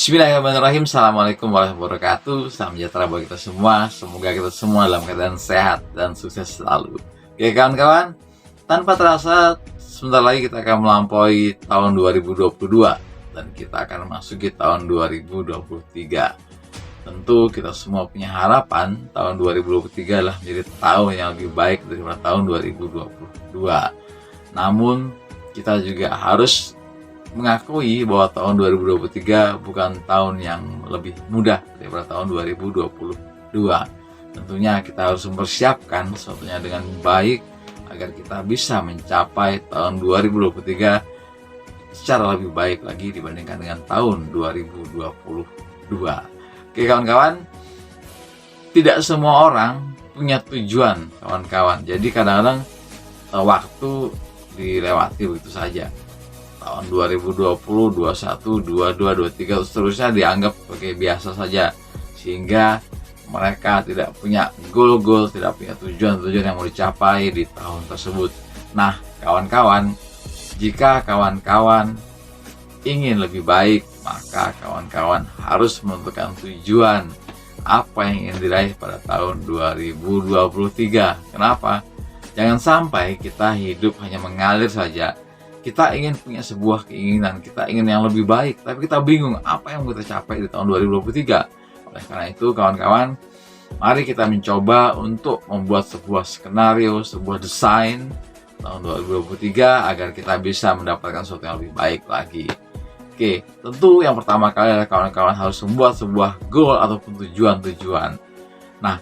Bismillahirrahmanirrahim. Assalamualaikum warahmatullahi wabarakatuh. Salam sejahtera bagi kita semua. Semoga kita semua dalam keadaan sehat dan sukses selalu. Oke kawan-kawan, tanpa terasa sebentar lagi kita akan melampaui tahun 2022 dan kita akan memasuki tahun 2023. Tentu kita semua punya harapan tahun 2023 adalah menjadi tahun yang lebih baik daripada tahun 2022. Namun kita juga harus mengakui bahwa tahun 2023 bukan tahun yang lebih mudah daripada tahun 2022. Tentunya kita harus mempersiapkan sesuatunya dengan baik agar kita bisa mencapai tahun 2023 secara lebih baik lagi dibandingkan dengan tahun 2022. Oke kawan-kawan, tidak semua orang punya tujuan kawan-kawan. Jadi kadang-kadang waktu dilewati begitu saja. Tahun 2020, 21, 22, 23 seterusnya dianggap sebagai biasa saja, sehingga mereka tidak punya goal-goal, tidak punya tujuan-tujuan yang mau dicapai di tahun tersebut. Nah kawan-kawan, jika kawan-kawan ingin lebih baik, maka kawan-kawan harus menentukan tujuan apa yang ingin diraih pada tahun 2023. Kenapa? Jangan sampai kita hidup hanya mengalir saja. Kita ingin punya sebuah keinginan, kita ingin yang lebih baik, tapi kita bingung apa yang mau kita capai di tahun 2023. Oleh karena itu kawan-kawan, mari kita mencoba untuk membuat sebuah skenario, sebuah desain tahun 2023 agar kita bisa mendapatkan sesuatu yang lebih baik lagi. Oke, tentu yang pertama kali adalah kawan-kawan harus membuat sebuah goal ataupun tujuan-tujuan. Nah,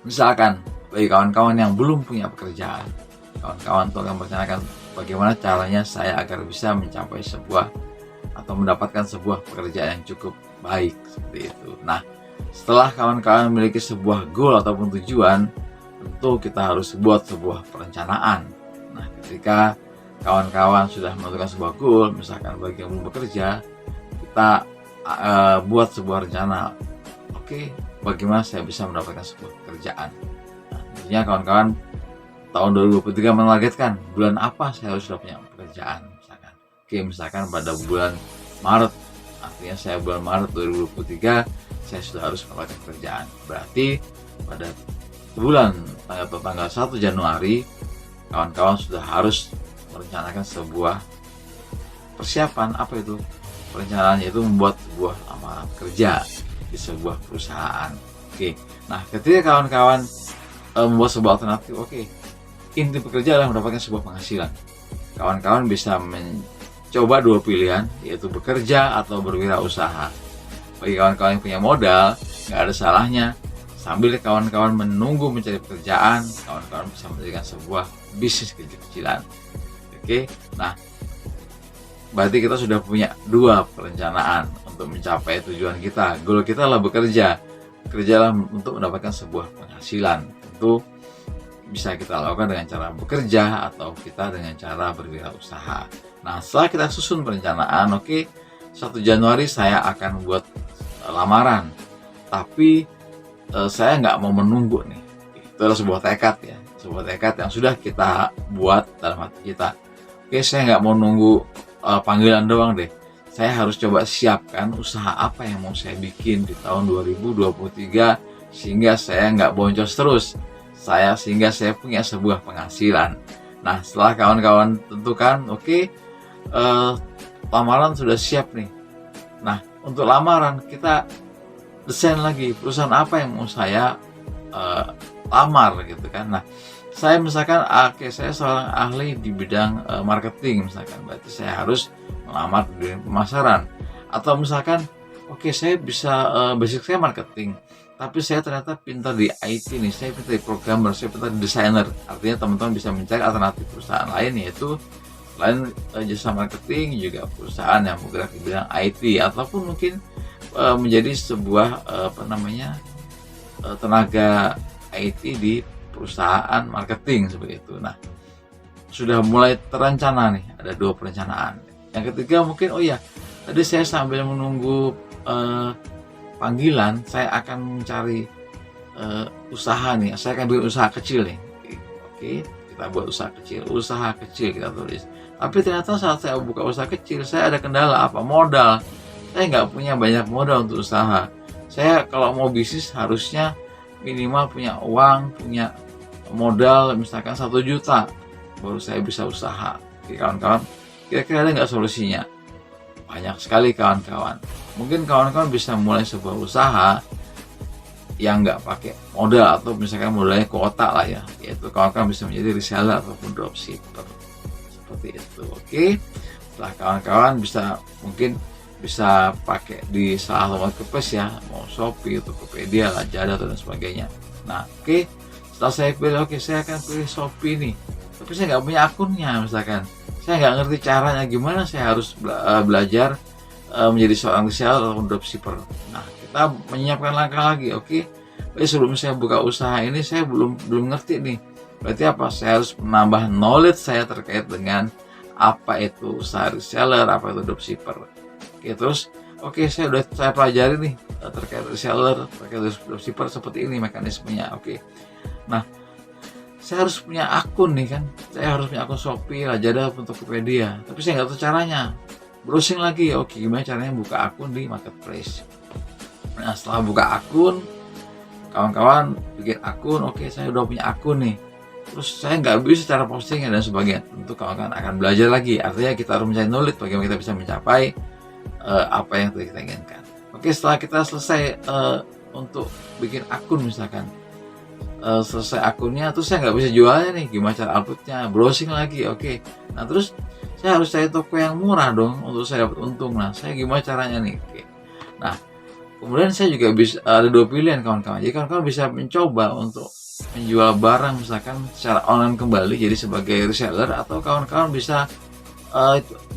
misalkan bagi kawan-kawan yang belum punya pekerjaan, kawan-kawan tuh akan merencanakan bagaimana caranya saya agar bisa mencapai sebuah atau mendapatkan sebuah pekerjaan yang cukup baik seperti itu. Nah, setelah kawan-kawan memiliki sebuah goal ataupun tujuan, tentu kita harus buat sebuah perencanaan. Nah, ketika kawan-kawan sudah menentukan sebuah goal, misalkan bagi yang belum bekerja, kita buat sebuah rencana. Oke, bagaimana saya bisa mendapatkan sebuah pekerjaan? Nah, tentunya kawan-kawan tahun 2023 menargetkan bulan apa saya harus sudah punya pekerjaan misalkan. Oke, misalkan pada bulan Maret, artinya saya bulan Maret 2023 saya sudah harus mendapatkan pekerjaan. Berarti pada bulan tanggal 1 Januari kawan-kawan sudah harus merencanakan sebuah persiapan. Apa itu? Perencanaannya itu membuat sebuah lamaran kerja di sebuah perusahaan. Oke, nah ketika kawan-kawan membuat sebuah alternatif, oke, inti pekerja adalah mendapatkan sebuah penghasilan. Kawan-kawan bisa mencoba dua pilihan, yaitu bekerja atau berwirausaha. Bagi kawan-kawan yang punya modal, nggak ada salahnya sambil kawan-kawan menunggu mencari pekerjaan, kawan-kawan bisa mendirikan sebuah bisnis kecil-kecilan. Oke, nah berarti kita sudah punya dua perencanaan untuk mencapai tujuan kita. Goal kita adalah bekerja, kerjalah untuk mendapatkan sebuah penghasilan. Tentu bisa kita lakukan dengan cara bekerja atau kita dengan cara berwirausaha. Nah, setelah kita susun perencanaan, oke, 1 Januari saya akan buat lamaran, tapi saya nggak mau menunggu nih. Itu adalah sebuah tekad ya, sebuah tekad yang sudah kita buat dalam hati kita. Oke, saya nggak mau nunggu panggilan doang deh. Saya harus coba siapkan usaha apa yang mau saya bikin di tahun 2023 sehingga saya nggak boncos terus. Sehingga saya punya sebuah penghasilan. Nah, setelah kawan-kawan tentukan, oke, lamaran sudah siap nih. Nah, untuk lamaran kita desain lagi perusahaan apa yang mau saya lamar gitu kan. Nah, saya misalkan, oke, saya seorang ahli di bidang marketing misalkan, berarti saya harus melamar di pemasaran. Atau misalkan, oke, saya bisa basic saya marketing, tapi saya ternyata pintar di IT nih, saya pintar di programmer, saya pintar di desainer. Artinya teman-teman bisa mencari alternatif perusahaan lain, yaitu selain jasa marketing juga perusahaan yang bergerak di bidang IT, ataupun mungkin menjadi sebuah tenaga IT di perusahaan marketing seperti itu. Nah, sudah mulai terencana nih, ada dua perencanaan. Yang ketiga mungkin, oh ya, tadi saya sambil menunggu panggilan, saya akan mencari usaha nih. Saya akan bikin usaha kecil nih. Oke, kita buat usaha kecil kita tulis. Tapi ternyata saat saya buka usaha kecil, saya ada kendala apa? Modal. saya nggak punya banyak modal untuk usaha. Saya kalau mau bisnis harusnya minimal punya uang, punya modal misalkan 1 juta, baru saya bisa usaha. Oke kawan-kawan, kira-kira ada nggak solusinya? Banyak sekali kawan-kawan. Mungkin kawan-kawan bisa mulai sebuah usaha yang nggak pakai modal, atau misalkan modalnya kuota lah ya, yaitu kawan-kawan bisa menjadi reseller ataupun dropshipper seperti itu. Oke, setelah kawan-kawan bisa mungkin bisa pakai di salah satu marketplace ya, mau Shopee, Tokopedia, Lazada dan sebagainya. Nah oke, setelah saya pilih, oke saya akan pilih Shopee nih, tapi saya nggak punya akunnya misalkan, saya nggak ngerti caranya gimana, saya harus belajar menjadi seorang reseller ataupun dropshipper. Nah kita menyiapkan langkah lagi. Oke, sebelum saya buka usaha ini saya belum ngerti nih, berarti apa, saya harus menambah knowledge saya terkait dengan apa itu usaha reseller, apa itu dropshipper. Oke, terus saya pelajari nih terkait reseller, terkait dropshipper seperti ini mekanismenya. Oke, nah saya harus punya akun nih kan, saya harus punya akun Shopee, Lazada, Tokopedia, tapi saya nggak tahu caranya. Browsing lagi, oke gimana caranya buka akun di marketplace. Nah setelah buka akun, kawan-kawan bikin akun, oke saya udah punya akun nih, terus saya nggak bisa cara postingnya dan sebagainya. Tentu kawan-kawan akan belajar lagi, artinya kita harus mencari knowledge bagaimana kita bisa mencapai apa yang kita inginkan. Oke, setelah kita selesai untuk bikin akun misalkan, selesai akunnya, terus saya nggak bisa jualnya nih, gimana cara uploadnya, browsing lagi. Oke, nah terus saya harus cari toko yang murah dong untuk saya dapat untung. Nah saya gimana caranya nih? Oke, nah kemudian saya juga bisa ada 2 pilihan kawan-kawan. Jadi kawan-kawan bisa mencoba untuk menjual barang misalkan secara online kembali, jadi sebagai reseller, atau kawan-kawan bisa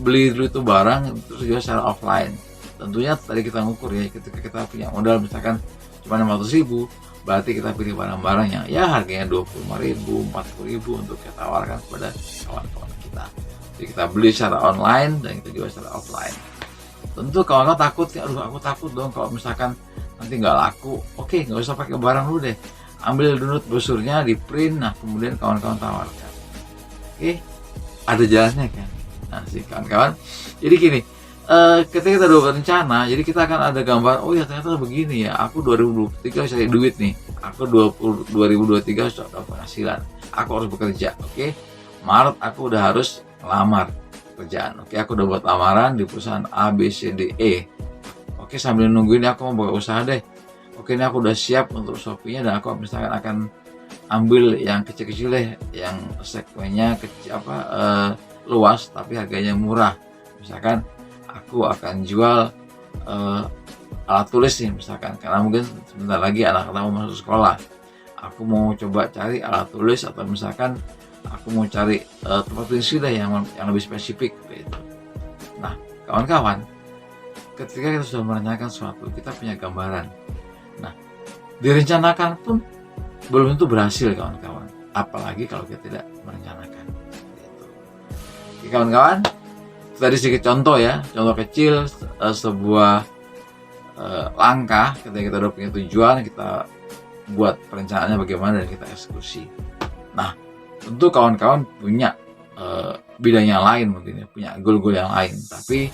beli dulu itu barang terus jual secara offline. Tentunya tadi kita ngukur ya, ketika kita punya modal misalkan cuma 500.000, berarti kita pilih barang-barang yang ya harganya 25.000, 40.000 untuk kita tawarkan kepada kawan-kawan kita. Jadi kita beli secara online dan kita jual secara offline. Tentu kawan-kawan takut ya, aduh aku takut dong kalau misalkan nanti nggak laku. Oke, nggak usah pakai barang dulu deh, ambil dulu brosurnya, di print, nah kemudian kawan-kawan tawarkan. Oke, ada jalannya kan. Nah sih kawan-kawan, jadi gini, ketika kita udah berencana, jadi kita akan ada gambar, oh ya ternyata begini ya, aku 2023 cari duit nih, aku 2023 sudah ada penghasilan, aku harus bekerja. Oke, Maret aku udah harus ngelamar kerjaan. Oke, aku udah buat lamaran di perusahaan A, B, C, D, E. Oke, sambil nungguin aku mau buka usaha deh. Oke, ini aku udah siap untuk Shopee-nya, dan aku misalkan akan ambil yang kecil-kecil deh, yang segmennya kecil luas tapi harganya murah. Misalkan aku akan jual alat tulis nih misalkan, karena mungkin sebentar lagi anak-anak mau masuk sekolah. Aku mau coba cari alat tulis, atau misalkan aku mau cari tempat tulis deh yang lebih spesifik gitu. Nah kawan-kawan, ketika kita sudah merencanakan sesuatu, kita punya gambaran. Nah direncanakan pun belum tentu berhasil kawan-kawan, apalagi kalau kita tidak merencanakan gitu. Oke kawan-kawan, tadi sedikit contoh ya, contoh kecil sebuah langkah ketika kita udah punya tujuan, kita buat perencanaannya bagaimana dan kita eksekusi. Nah tentu kawan-kawan punya bidang yang lain, mungkin ya, punya goal-goal yang lain, tapi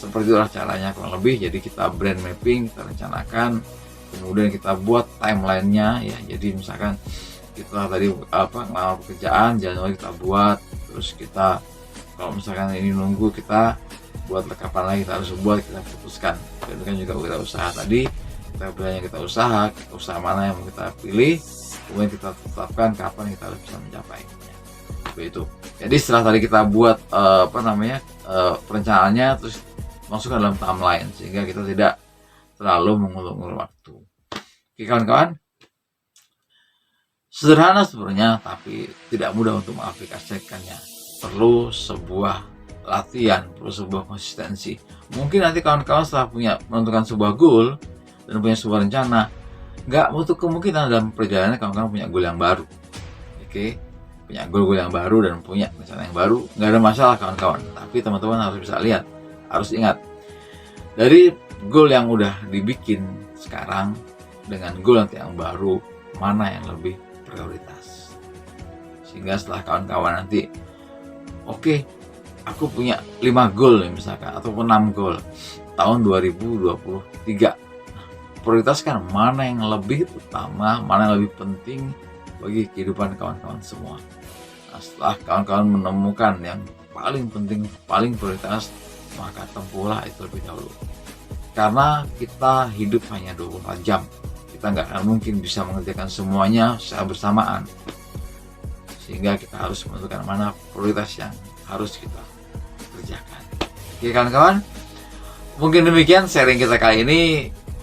seperti itulah caranya kurang lebih. Jadi kita brand mapping, kita rencanakan, kemudian kita buat timelinenya ya. Jadi misalkan kita tadi ngelamar pekerjaan Januari, kita buat, terus kita kalau misalkan ini nunggu, kita buat rekapan lagi, kita harus buat, kita putuskan. Dan kan juga kita usaha tadi, kita pilihnya, kita usaha mana yang mau kita pilih, kemudian kita tetapkan kapan kita harus bisa mencapainya. Begitu. Jadi setelah tadi kita buat perencanaannya, terus masukkan dalam timeline sehingga kita tidak terlalu mengulur-ulur waktu. Oke kawan-kawan, sederhana sebenarnya, tapi tidak mudah untuk mengaplikasikannya. Perlu sebuah latihan, perlu sebuah konsistensi. Mungkin nanti kawan-kawan setelah menentukan sebuah goal dan punya sebuah rencana, nggak untuk kemungkinan dalam perjalanan kawan-kawan punya goal yang baru. Oke, punya goal yang baru dan punya rencana yang baru, nggak ada masalah kawan-kawan. Tapi teman-teman harus bisa lihat, harus ingat, dari goal yang udah dibikin sekarang dengan goal nanti yang baru, mana yang lebih prioritas. Sehingga setelah kawan-kawan nanti aku punya 5 goal nih misalkan, ataupun 6 goal tahun 2023. Prioritaskan mana yang lebih utama, mana yang lebih penting bagi kehidupan kawan-kawan semua. Nah, setelah kawan-kawan menemukan yang paling penting, paling prioritas, maka tempuhlah itu lebih dahulu. Karena kita hidup hanya 24 jam. Kita nggak akan mungkin bisa mengerjakan semuanya secara bersamaan. Sehingga kita harus menentukan mana prioritas yang harus kita kerjakan. Oke kawan-kawan, mungkin demikian sharing kita kali ini.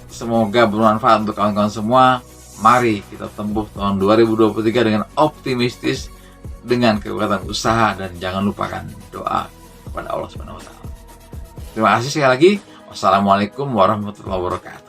Semoga bermanfaat untuk kawan-kawan semua. Mari kita tempuh tahun 2023 dengan optimistis, dengan kekuatan usaha, dan jangan lupakan doa kepada Allah SWT. Terima kasih sekali lagi. Wassalamualaikum warahmatullahi wabarakatuh.